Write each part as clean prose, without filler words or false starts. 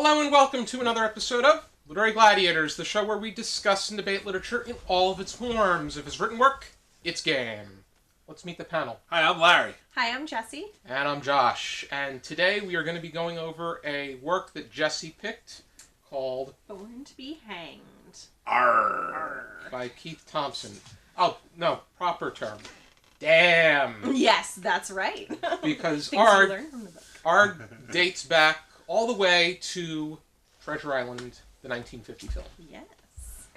Hello and welcome to another episode of Literary Gladiators, the show where we discuss and debate literature in all of its forms. If it's written work, it's game. Let's meet the panel. Hi, I'm Larry. Hi, I'm Jesi. And I'm Josh. And today we are going to be going over a work that Jesi picked called Born to be Hanged. Arr. by Keith Thomson. Oh, no, proper term. Damn. Yes, that's right. Because Things you learn from the book. our dates back all the way to Treasure Island, the 1950 film. Yes.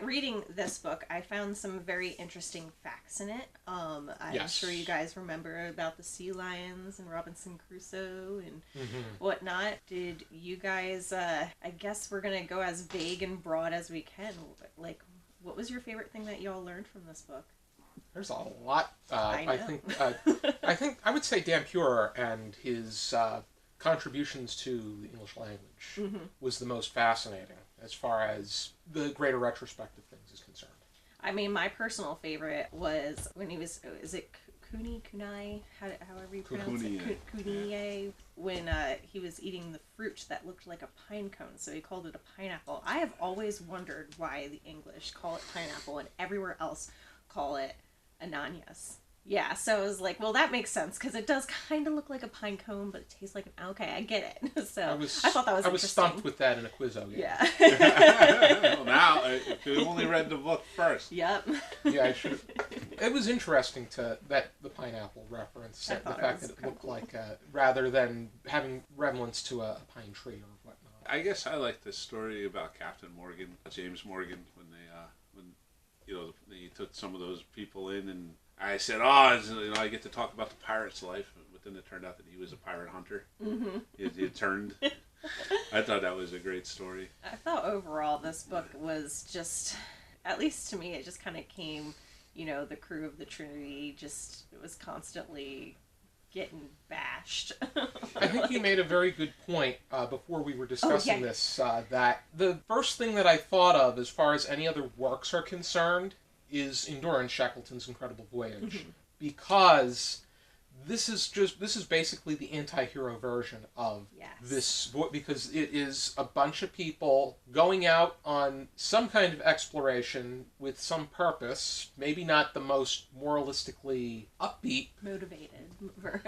Reading this book, I found some very interesting facts in it. I'm sure you guys remember about the sea lions and Robinson Crusoe and whatnot. Did you guys, I guess we're going to go as vague and broad as we can. Like, what was your favorite thing that y'all learned from this book? There's a lot. I think I would say Dan Pure and his contributions to the English language was the most fascinating as far as the greater retrospective things is concerned. I mean, my personal favorite was when he was, is it Kunai, however you pronounce it? Kuniye, when he was eating the fruit that looked like a pine cone, so he called it a pineapple. I have always wondered why the English call it pineapple and everywhere else call it Ananias. Yeah, so I was like, well, that makes sense, because it does kind of look like a pine cone, but it tastes like okay, I get it. So I thought that was interesting. I was stumped with that in a quizzo game. Yeah. Well, now, if you only read the book first. Yep. Yeah, I should have. It was interesting the pineapple reference, the fact that it looked cool. like, rather than having resemblance to a pine tree or whatnot. I guess I like the story about Captain Morgan, James Morgan, when they took some of those people in, and I said, I get to talk about the pirate's life, but then it turned out that he was a pirate hunter. Mm-hmm. It turned. I thought that was a great story. I thought overall this book was just, at least to me, it just kind of came, the crew of the Trinity it was constantly getting bashed. I think you made a very good point before we were discussing this, that the first thing that I thought of as far as any other works are concerned is Endurance, Shackleton's Incredible Voyage, because this is basically the anti-hero version of this book, because it is a bunch of people going out on some kind of exploration with some purpose, maybe not the most moralistically upbeat. Motivated.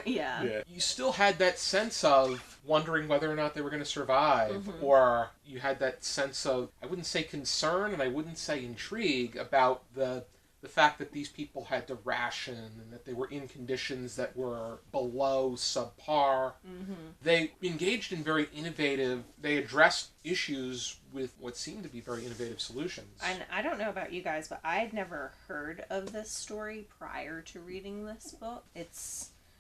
Yeah. You still had that sense of wondering whether or not they were going to survive, or you had that sense of, I wouldn't say concern, and I wouldn't say intrigue about the fact that these people had to ration and that they were in conditions that were below subpar. They engaged in very innovative, they addressed issues with what seemed to be very innovative solutions. And I don't know about you guys, but I had never heard of this story prior to reading this book.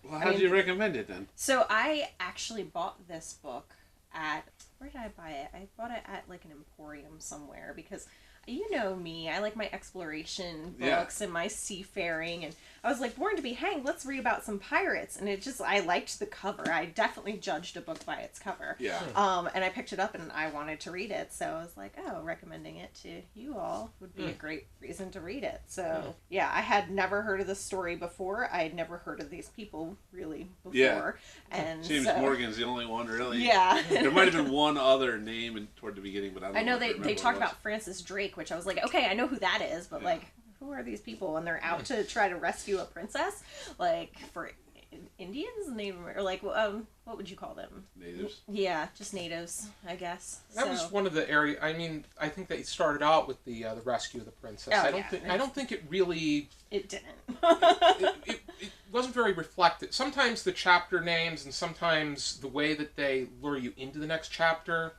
Well, how did you recommend it then? So I actually bought this book where did I buy it? I bought it at like an emporium somewhere, because you know me, I like my exploration books and my seafaring, and I was like, Born to be Hanged, let's read about some pirates, and I liked the cover. I definitely judged a book by its cover. Yeah. And I picked it up and I wanted to read it, so I was like, recommending it to you all would be a great reason to read it. So, yeah, I had never heard of this story before. I had never heard of these people, really, before. Yeah. And James Morgan's the only one, really. Yeah. There might have been one other name toward the beginning, but I know they talked about Francis Drake, which I was like, okay, I know who that is, but who are these people? And they're out to try to rescue a princess, like for Indians, or like what would you call them? Natives. Yeah, just natives, I guess. That was one of the areas. I mean, I think they started out with the rescue of the princess. I don't think it really. It didn't. it wasn't very reflective. Sometimes the chapter names and sometimes the way that they lure you into the next chapter,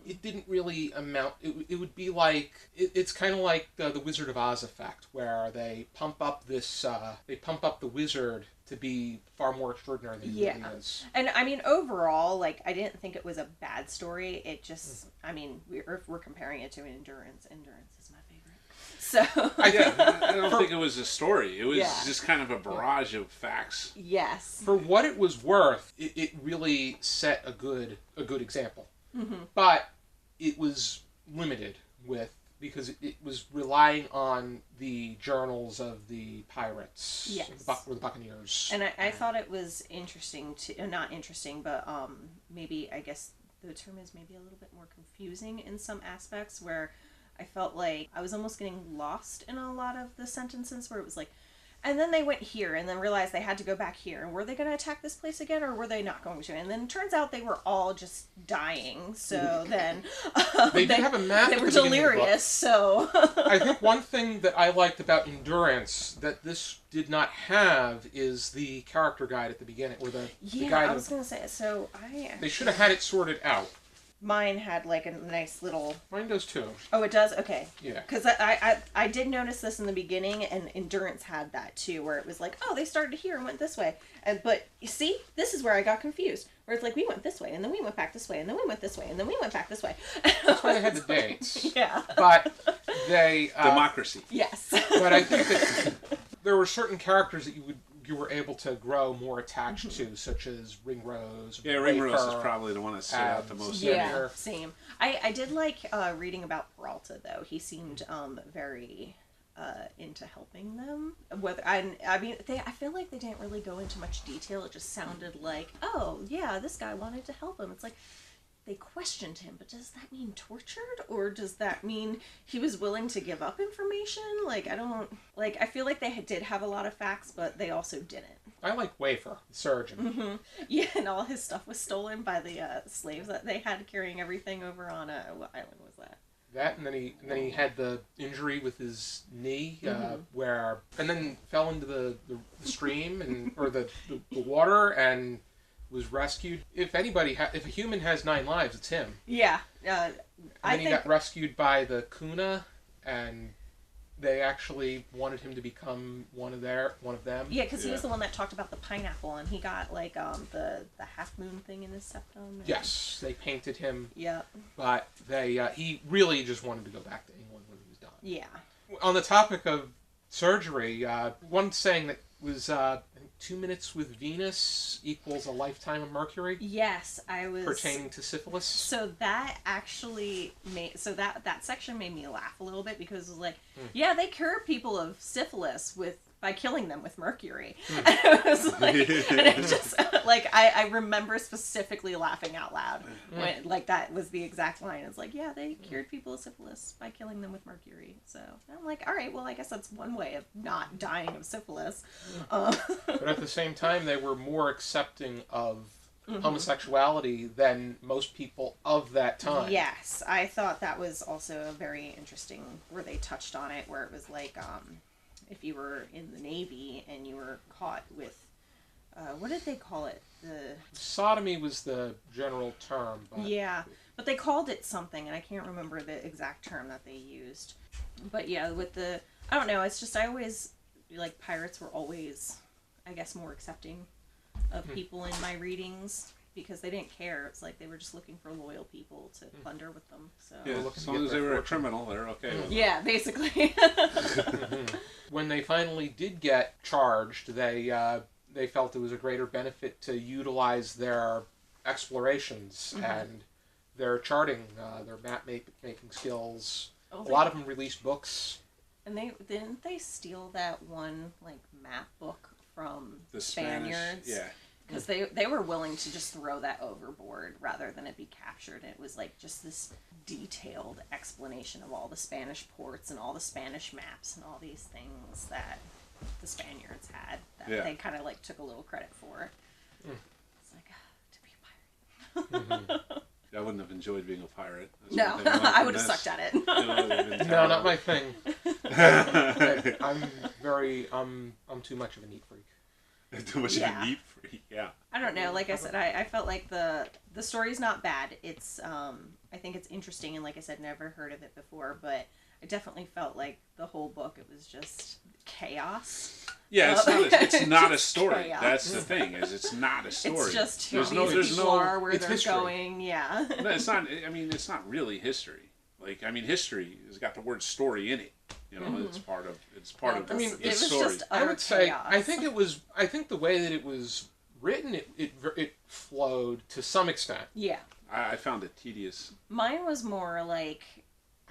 it didn't really amount. It would be like it's kind of like the Wizard of Oz effect, where they pump up the wizard to be far more extraordinary than he really is. And I mean, overall, like, I didn't think it was a bad story. It just, I mean, if we're comparing it to Endurance is my favorite. So I don't think it was a story. It was just kind of a barrage of facts. Yes. For what it was worth, it really set a good example. But it was limited because it was relying on the journals of the pirates, or the buccaneers. And I thought it was interesting not interesting, but maybe, I guess, the term is maybe a little bit more confusing in some aspects, where I felt like I was almost getting lost in a lot of the sentences where it was like, and then they went here and then realized they had to go back here. And were they going to attack this place again, or were they not going to? And then it turns out they were all just dying. So then they did have a map. They were delirious. So I think one thing that I liked about Endurance that this did not have is the character guide at the beginning, or the guide. I was going to say. So they should have had it sorted out. Mine had like a nice little... Mine does too. Oh, it does? Okay. Yeah. Because I did notice this in the beginning, and Endurance had that too, where it was like, oh, they started here and went this way. But you see, this is where I got confused. Where it's like, we went this way, and then we went back this way, and then we went this way, and then we went back this way. That's why they had the dates. Yeah. But they... Democracy. Yes. But I think that there were certain characters that you were able to grow more attached to, such as Ringrose. Yeah, Ringrose is probably the one that stood out the most. Yeah, same. I did like reading about Peralta, though. He seemed very into helping them. Whether I mean, I feel like they didn't really go into much detail. It just sounded like, oh, yeah, this guy wanted to help him. It's like, they questioned him, but does that mean tortured, or does that mean he was willing to give up information? Like, I don't, like, I feel like they did have a lot of facts, but they also didn't. I like Wafer, the surgeon. Mm-hmm. Yeah, and all his stuff was stolen by the slaves that they had carrying everything over on, what island was that? That, and then he had the injury with his knee, and then fell into the stream, or the water, and was rescued. If a human has 9 lives, it's him. Yeah. And then he got rescued by the Kuna, and they actually wanted him to become one of them. Yeah, because he was the one that talked about the pineapple, and he got like the half moon thing in his septum. And... Yes, they painted him. Yeah. But he really just wanted to go back to England when he was done. Yeah. On the topic of surgery, one saying that was 2 minutes with Venus equals a lifetime of Mercury. Yes, I was pertaining to syphilis. So that actually that section made me laugh a little bit, because it was like, yeah, they cure people of syphilis by killing them with mercury. And it was like, and it just like I remember specifically laughing out loud when like that was the exact line. It's like, yeah, they cured people of syphilis by killing them with mercury. So I'm like, all right, well, I guess that's one way of not dying of syphilis. But at the same time, they were more accepting of homosexuality than most people of that time. Yes, I thought that was also a very interesting where they touched on it, where it was like, if you were in the Navy and you were caught with, what did they call it? Sodomy was the general term. But... Yeah, but they called it something, and I can't remember the exact term that they used. But yeah, I don't know, it's just, I always, like, pirates were always, I guess, more accepting of people in my readings, because they didn't care. It's like they were just looking for loyal people to plunder with them. So yeah, as long as they were a criminal, they're okay with yeah, basically. When they finally did get charged, they felt it was a greater benefit to utilize their explorations and their charting, their map making skills. A lot of them released books. And didn't they steal that one like map book from the Spaniards? Yeah. Because they were willing to just throw that overboard rather than it be captured. It was like just this detailed explanation of all the Spanish ports and all the Spanish maps and all these things that the Spaniards had that they kind of like took a little credit for. It's like, to be a pirate. I wouldn't have enjoyed being a pirate. No, I would have sucked at it. No, not my thing. I'm too much of a neat freak. Too much of a neat freak, yeah. I don't know. Like I said, I felt like the story's not bad. It's I think it's interesting, and like I said, never heard of it before, but I definitely felt like the whole book, it was just chaos. Yeah, it's not a story. Chaos. That's the thing, is it's not a story. It's just who these people are, where they're history. going, yeah. No, it's not, I mean, it's not really history. Like, I mean, history has got the word story in it. You know, it's part of I mean, the it was story. just I would say, chaos. I think the way that it was written, it flowed to some extent. Yeah. I found it tedious. Mine was more like...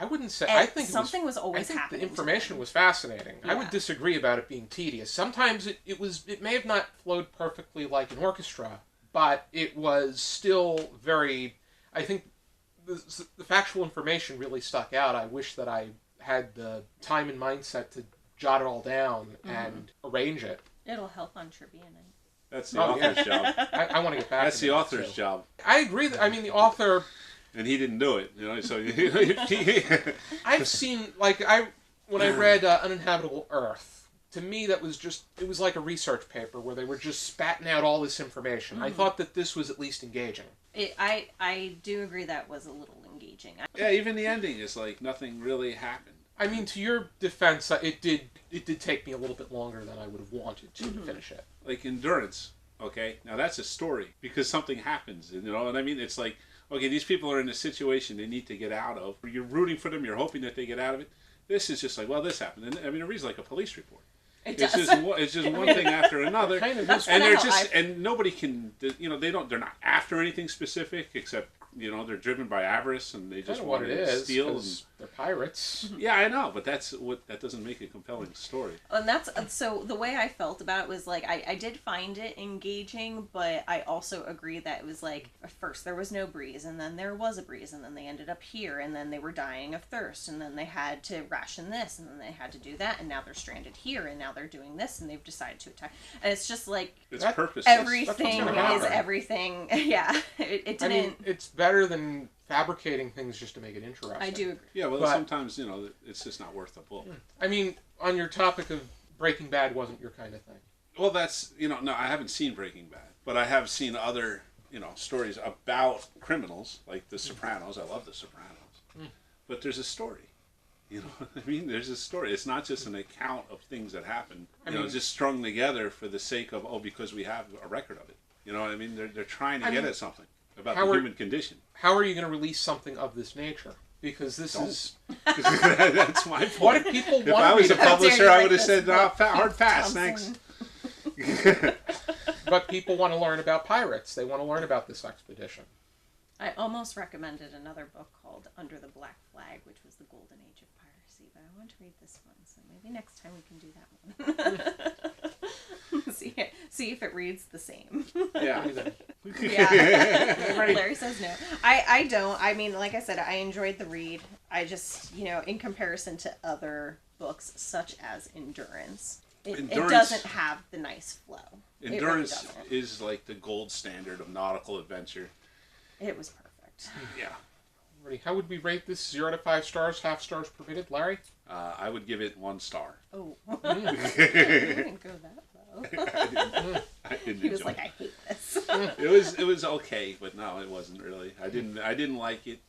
I wouldn't say... I think something was always happening. I think the information was fascinating. Yeah. I would disagree about it being tedious. Sometimes it may have not flowed perfectly like an orchestra, but it was still very... I think the factual information really stuck out. I wish that I had the time and mindset to jot it all down and arrange it. It'll help on trivia night. That's the author's job. I want to get back That's to the that, author's too. job. I agree. I mean, the author... And he didn't do it, so... I've seen, when I read Uninhabitable Earth, to me that was just... It was like a research paper where they were just spatting out all this information. I thought that this was at least engaging. I do agree that was a little engaging. Yeah, even the ending is like nothing really happened. I mean, to your defense, it did take me a little bit longer than I would have wanted to finish it. Like Endurance, okay? Now that's a story because something happens, you know what I mean? It's like, okay, these people are in a situation they need to get out of. You're rooting for them, you're hoping that they get out of it. This is just like, well, this happened. And I mean, it reads like a police report. It's just one thing after another. Kind of is. And they're just, and nobody can, they're not after anything specific except, they're driven by avarice and they just want to steal. And they're pirates. yeah, I know, but that doesn't make a compelling story. And so the way I felt about it was like I did find it engaging, but I also agree that it was like at first there was no breeze, and then there was a breeze, and then they ended up here, and then they were dying of thirst, and then they had to ration this, and then they had to do that, and now they're stranded here, and now they're doing this, and they've decided to attack. And it's just like It's purposeless. everything is everything. Yeah, it didn't. I mean, it's better than fabricating things just to make it interesting. I do agree. Yeah, well, sometimes, it's just not worth the book. I mean, on your topic of Breaking Bad wasn't your kind of thing. Well, that's, no, I haven't seen Breaking Bad, but I have seen other, stories about criminals, like The Sopranos. I love The Sopranos. But there's a story. You know what I mean? There's a story. It's not just an account of things that happen, just strung together for the sake of, because we have a record of it. You know what I mean? They're trying to get at something about the human condition. How are you going to release something of this nature? Because this is... That's my point. What if people want If I was a publisher, I would have said, hard pass, Thomson. thanks. But people want to learn about pirates. They want to learn about this expedition. I almost recommended another book called Under the Black Flag, which was the golden age of piracy, but I want to read this one, so maybe next time we can do that one. See if it reads the same. Yeah. Yeah. Larry says no. I don't. I mean, like I said, I enjoyed the read. I just, in comparison to other books such as Endurance, it doesn't have the nice flow. Endurance is like the gold standard of nautical adventure. It was perfect. Yeah. Ready? How would we rate this? 0 to 5 stars, half stars permitted, Larry? I would give it 1 star. Oh. I didn't go that low. I didn't He was enjoy like, I hate this. It was okay, but no, it wasn't really. I didn't like it.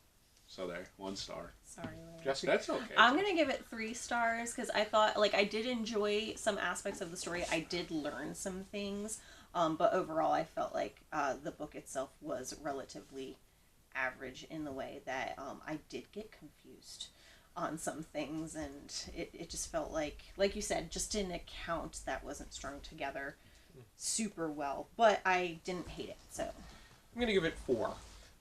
So there, 1 star. Sorry, Larry. Jesse? That's okay. I'm going to give it 3 stars because I thought, I did enjoy some aspects of the story. I did learn some things. But overall, I felt like the book itself was relatively average in the way that I did get confused on some things, and it just felt like you said, just an account that wasn't strung together super well. But I didn't hate it, so. I'm going to give it 4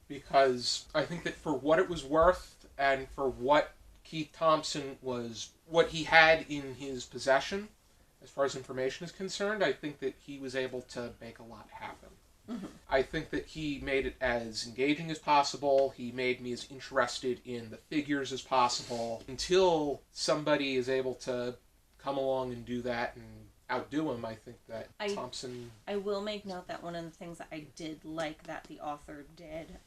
because I think that for what it was worth and for what Keith Thomson what he had in his possession, as far as information is concerned, I think that he was able to make a lot happen. Mm-hmm. I think that he made it as engaging as possible. He made me as interested in the figures as possible. Until somebody is able to come along and do that and outdo him, I think that Thomson... I will make note that one of the things that I did like that the author did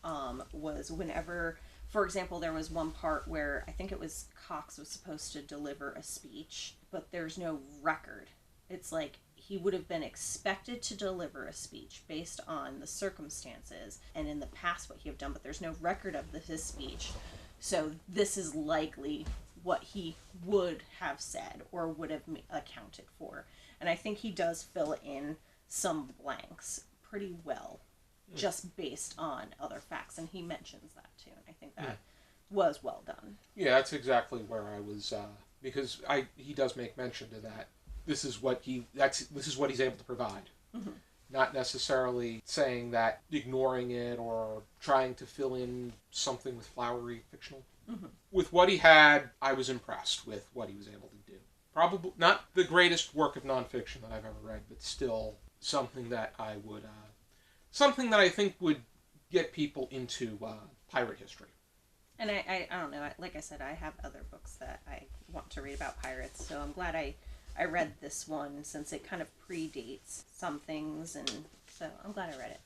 was whenever... For example, there was one part where I think it was Cox was supposed to deliver a speech, but there's no record. It's like he would have been expected to deliver a speech based on the circumstances and in the past what he had done, but there's no record of his speech. So this is likely what he would have said or would have accounted for. And I think he does fill in some blanks pretty well, just based on other facts, and he mentions that too, and I think that was well done. Yeah, that's exactly where I was, because he does make mention to that. This is what he's able to provide. Mm-hmm. Not necessarily saying that, ignoring it, or trying to fill in something with flowery fictional. Mm-hmm. With what he had, I was impressed with what he was able to do. Probably not the greatest work of nonfiction that I've ever read, but still something that I would... something that I think would get people into pirate history. And I don't know, like I said, I have other books that I want to read about pirates, so I'm glad I read this one since it kind of predates some things, and so I'm glad I read it.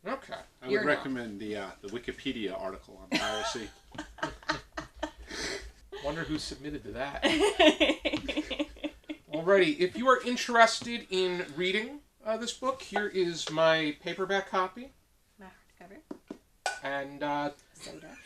Okay. I would recommend the Wikipedia article on piracy. Wonder who submitted to that. Alrighty, if you are interested in reading this book, here is my paperback copy. My hardcover. And Soda.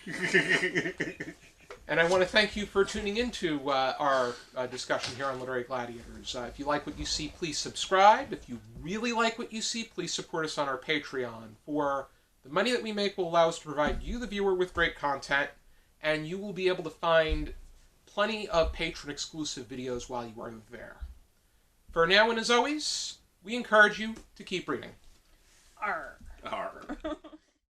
and I want to thank you for tuning into our discussion here on Literary Gladiators. If you like what you see, please subscribe. If you really like what you see, please support us on our Patreon. For the money that we make will allow us to provide you, the viewer, with great content, and you will be able to find plenty of patron-exclusive videos while you are there. For now and as always, we encourage you to keep reading. Arr. Arr.